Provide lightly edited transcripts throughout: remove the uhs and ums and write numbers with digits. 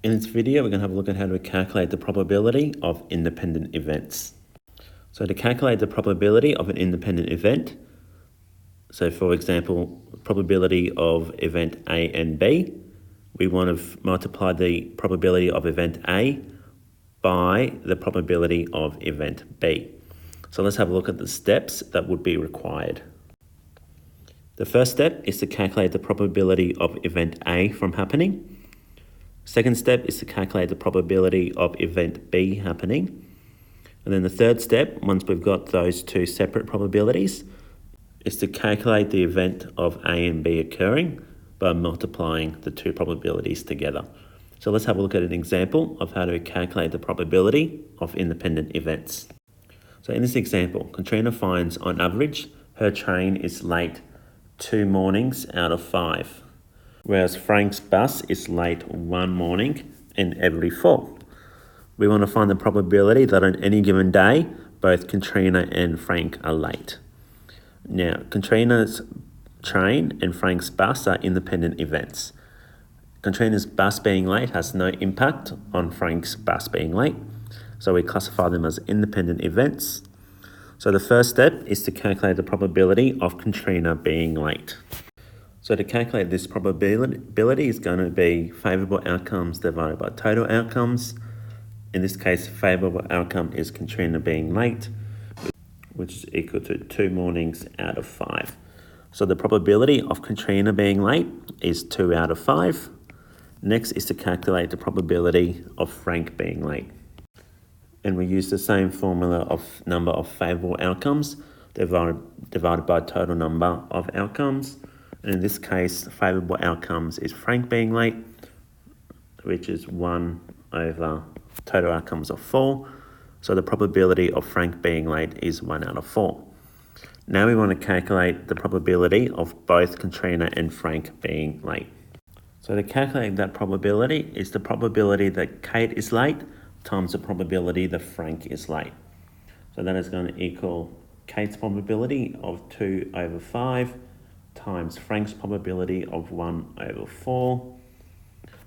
In this video, we're going to have a look at how to calculate the probability of independent events. So to calculate the probability of an independent event, so for example, probability of event A and B, we want to multiply the probability of event A by the probability of event B. So let's have a look at the steps that would be required. The first step is to calculate the probability of event A from happening. Second step is to calculate the probability of event B happening. And then the third step, once we've got those two separate probabilities, is to calculate the event of A and B occurring by multiplying the two probabilities together. So let's have a look at an example of how to calculate the probability of independent events. So in this example, Katrina finds on average her train is late 2 mornings out of 5. Whereas Frank's bus is late 1 morning in every 4. We want to find the probability that on any given day, both Katrina and Frank are late. Now, Katrina's train and Frank's bus are independent events. Katrina's bus being late has no impact on Frank's bus being late, so we classify them as independent events. So the first step is to calculate the probability of Katrina being late. So to calculate this probability is going to be favourable outcomes divided by total outcomes. In this case, favourable outcome is Katrina being late, which is equal to 2 mornings out of 5. So the probability of Katrina being late is 2 out of 5. Next is to calculate the probability of Frank being late. And we use the same formula of number of favourable outcomes divided by total number of outcomes. And in this case, favourable outcomes is Frank being late, which is 1 over total outcomes of 4. So the probability of Frank being late is 1 out of 4. Now we want to calculate the probability of both Katrina and Frank being late. So to calculate that probability is the probability that Kate is late times the probability that Frank is late. So that is going to equal Kate's probability of 2 over 5 times Frank's probability of 1 over 4.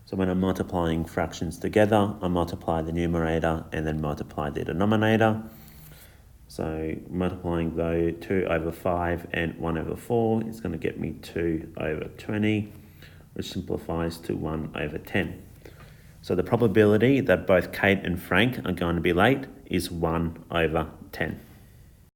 So when I'm multiplying fractions together, I multiply the numerator and then multiply the denominator. So multiplying though 2 over 5 and 1 over 4 is going to get me 2 over 20, which simplifies to 1 over 10. So the probability that both Kate and Frank are going to be late is 1 over 10.